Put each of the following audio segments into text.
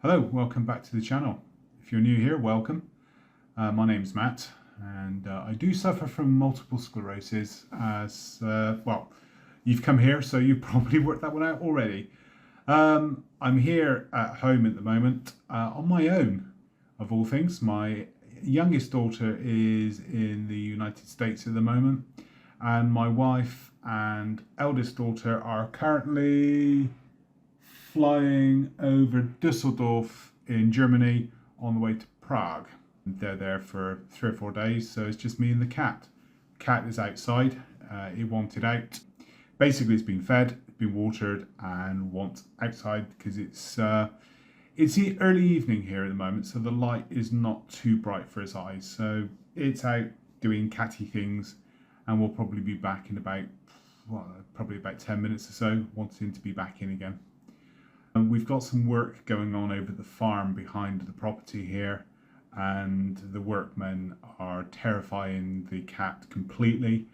Hello, welcome back to the channel. If you're new here, welcome. My name's Matt, and I do suffer from multiple sclerosis well, you've come here, so you've probably worked that one out already. I'm here at home at the moment, on my own, of all things. My youngest daughter is in the United States at the moment, and my wife and eldest daughter are currently flying over Dusseldorf in Germany on the way to Prague. They're there for 3 or 4 days, so it's just me and the cat. The cat is outside, it wanted out. Basically, it's been fed, it's been watered, and wants outside because it's the early evening here at the moment, so the light is not too bright for its eyes. So it's out doing catty things, and we'll probably be back in about 10 minutes or so, wanting to be back in again. We've got some work going on over the farm behind the property here, and the workmen are terrifying the cat completely.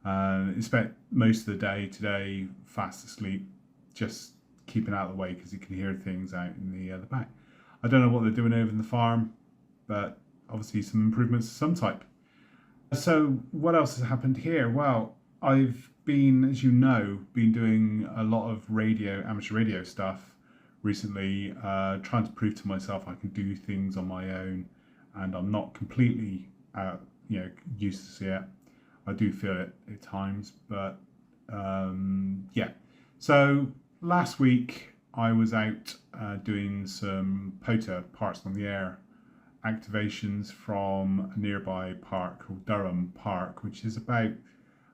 It spent most of the day today fast asleep, just keeping out of the way because he can hear things out in the back. I don't know what they're doing over in the farm, but obviously some improvements of some type. So what else has happened here? Well, I've been, as you know, doing a lot of amateur radio stuff recently, trying to prove to myself I can do things on my own, and I'm not completely useless yet. I do feel it at times, but yeah. So last week I was out doing some POTA, parts on the air, activations from a nearby park called Dryham Park, which is about,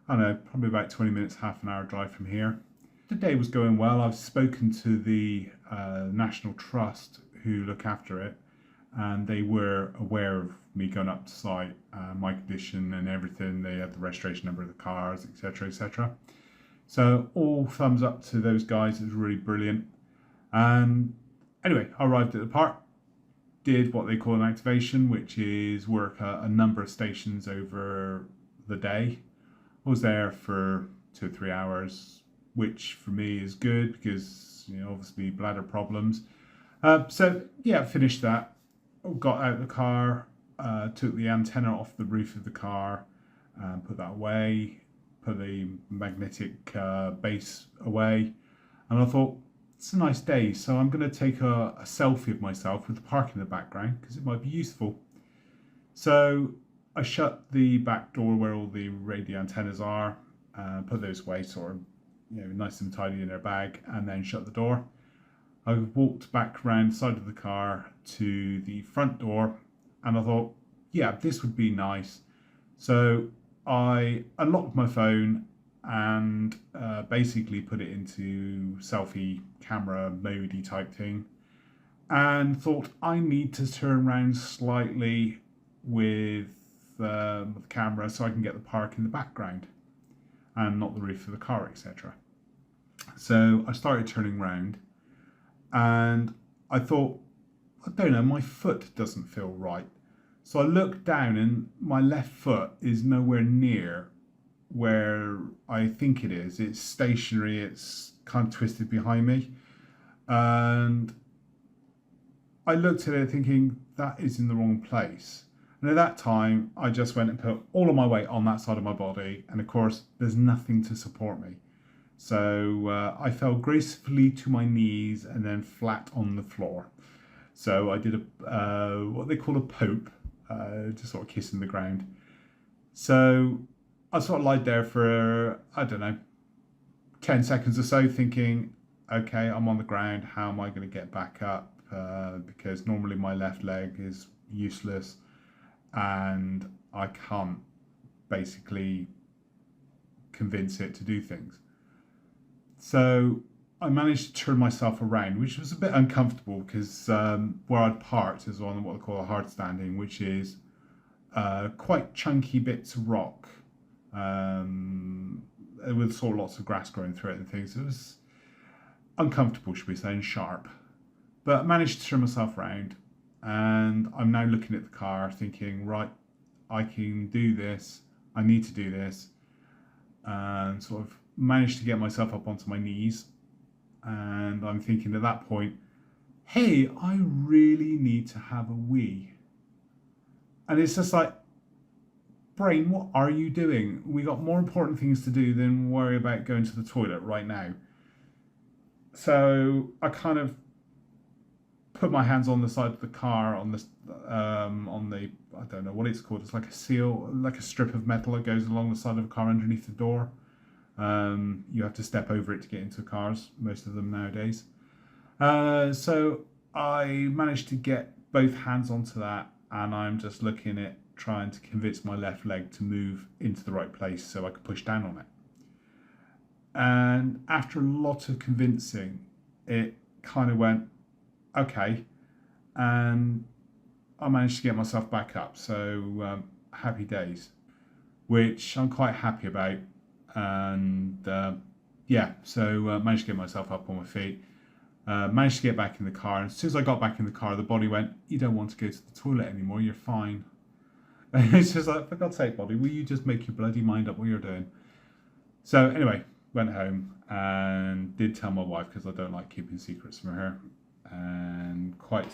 I don't know, probably about 20 minutes, half an hour drive from here. The day was going well. I've spoken to the National Trust who look after it, and they were aware of me going up to site, my condition and everything. They had the registration number of the cars, etc, etc. So all thumbs up to those guys. It was really brilliant. And anyway, I arrived at the park, did what they call an activation, which is work a number of stations over the day. I was there for 2 or 3 hours, which for me is good because, obviously bladder problems. So yeah, finished that, got out of the car, took the antenna off the roof of the car, put that away, put the magnetic base away, and I thought, it's a nice day, so I'm going to take a selfie of myself with the park in the background because it might be useful. So I shut the back door where all the radio antennas are, put those away, sort of, nice and tidy in their bag, and then shut the door. I walked back around the side of the car to the front door, and I thought, yeah, this would be nice. So I unlocked my phone and basically put it into selfie camera mode-y type thing, and thought I need to turn around slightly with the camera so I can get the park in the background and not the roof of the car, etc. So I started turning around, and I thought, I don't know, my foot doesn't feel right. So I looked down, and my left foot is nowhere near where I think it is. It's stationary, it's kind of twisted behind me. And I looked at it thinking, that is in the wrong place. And at that time, I just went and put all of my weight on that side of my body. And of course, there's nothing to support me. So I fell gracefully to my knees and then flat on the floor. So I did what they call a pope, just sort of kissing the ground. So I sort of lied there for, I don't know, 10 seconds or so, thinking, okay, I'm on the ground. How am I going to get back up? Because normally my left leg is useless, and I can't basically convince it to do things. So I managed to turn myself around, which was a bit uncomfortable because where I'd parked is on what they call a hard standing, which is quite chunky bits of rock with sort of lots of grass growing through it and things. It was uncomfortable, should we say, and sharp. But I managed to turn myself around, and I'm now looking at the car thinking, right, I can do this, I need to do this, and sort of managed to get myself up onto my knees. And I'm thinking at that point, hey, I really need to have a wee. And it's just like, brain, what are you doing? We got more important things to do than worry about going to the toilet right now. So I kind of put my hands on the side of the car on the I don't know what it's called. It's like a seal, like a strip of metal that goes along the side of a car underneath the door. You have to step over it to get into cars, most of them nowadays. So I managed to get both hands onto that, and I'm just looking at trying to convince my left leg to move into the right place so I could push down on it. And after a lot of convincing, it kind of went, okay, and I managed to get myself back up. So happy days, which I'm quite happy about. And so managed to get myself up on my feet. Managed to get back in the car, and as soon as I got back in the car, the body went, you don't want to go to the toilet anymore, you're fine. And it's just like, for God's sake, body, will you just make your bloody mind up what you're doing? So anyway, went home and did tell my wife, because I don't like keeping secrets from her, and quite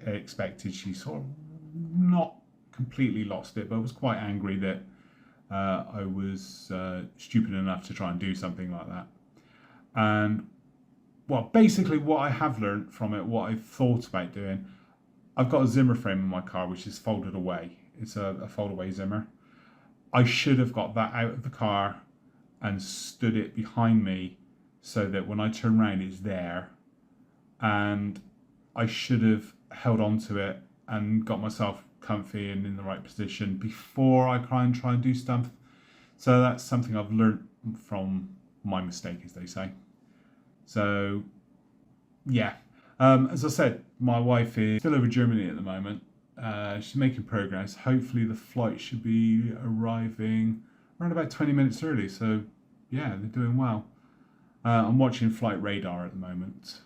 expected she sort of not completely lost it, but was quite angry that I was stupid enough to try and do something like that. And well, basically what I have learned from it, what I've thought about doing, I've got a Zimmer frame in my car which is folded away. It's a fold away Zimmer. I should have got that out of the car and stood it behind me so that when I turn around it's there, and I should have held on to it and got myself comfy and in the right position before I try and do stuff. So that's something I've learned from my mistake, as they say. So yeah, as I said, my wife is still over Germany at the moment. She's making progress. Hopefully the flight should be arriving around about 20 minutes early. So yeah, they're doing well. I'm watching Flight Radar at the moment,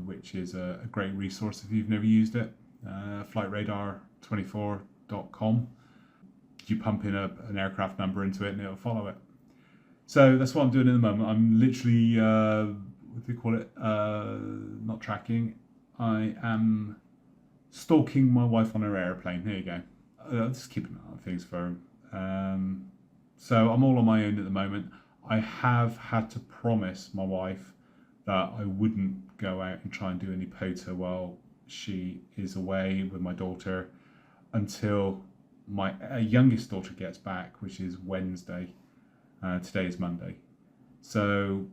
which is a great resource if you've never used it. Flightradar24.com. You pump in an aircraft number into it and it'll follow it. So that's what I'm doing at the moment. I'm literally, what do you call it? Not tracking. I am stalking my wife on her airplane. There you go. Just keeping an eye on things for her. So I'm all on my own at the moment. I have had to promise my wife that I wouldn't go out and try and do any POTA while she is away with my daughter until my youngest daughter gets back, which is Wednesday. Today is Monday. So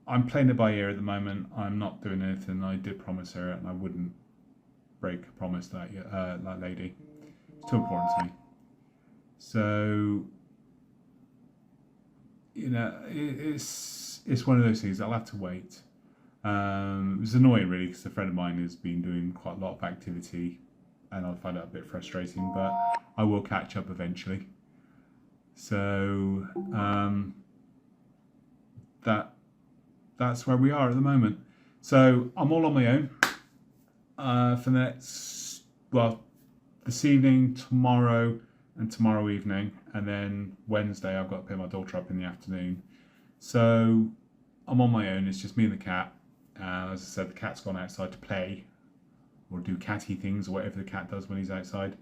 I'm playing it by ear at the moment. I'm not doing anything. I did promise her, and I wouldn't break a promise that lady. It's too important to me. So, you know, it's one of those things. I'll have to wait. It was annoying, really, because a friend of mine has been doing quite a lot of activity, and I find it a bit frustrating, but I will catch up eventually. So that's where we are at the moment. So I'm all on my own for the next, well, this evening, tomorrow, and tomorrow evening, and then Wednesday I've got to pick my daughter up in the afternoon. So I'm on my own. It's just me and the cat. As I said, the cat's gone outside to play or do catty things or whatever the cat does when he's outside.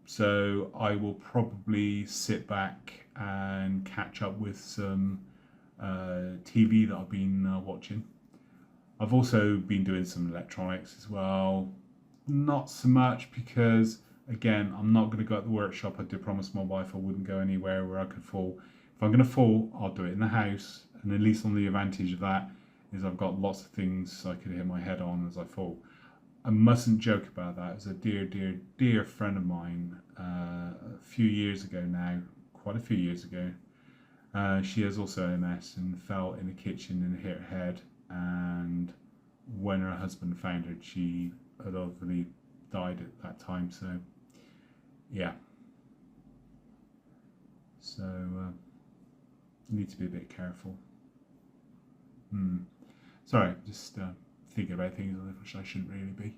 So I will probably sit back and catch up with some TV that I've been watching. I've also been doing some electronics as well. Not so much because, again, I'm not going to go at the workshop. I did promise my wife I wouldn't go anywhere where I could fall. If I'm going to fall, I'll do it in the house. And at least on the advantage of that is I've got lots of things I could hit my head on as I fall. I mustn't joke about that. As a dear friend of mine, a few years ago now, quite a few years ago, she has also MS and fell in the kitchen and hit her head. And when her husband found her, she had obviously died at that time. So, yeah. So, you need to be a bit careful. Sorry, just thinking about things which I shouldn't really be.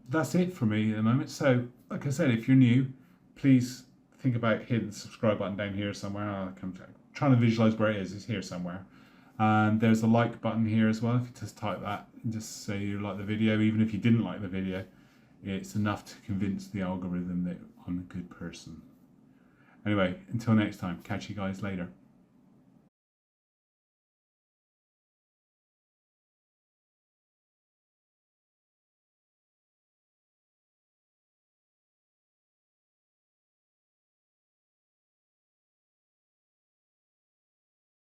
That's it for me at the moment. So, like I said, if you're new, please think about hitting the subscribe button down here somewhere. I'll come trying to visualize where it is. It's here somewhere. And there's a like button here as well. If you just type that and just say you like the video, even if you didn't like the video, it's enough to convince the algorithm that I'm a good person. Anyway, until next time, catch you guys later.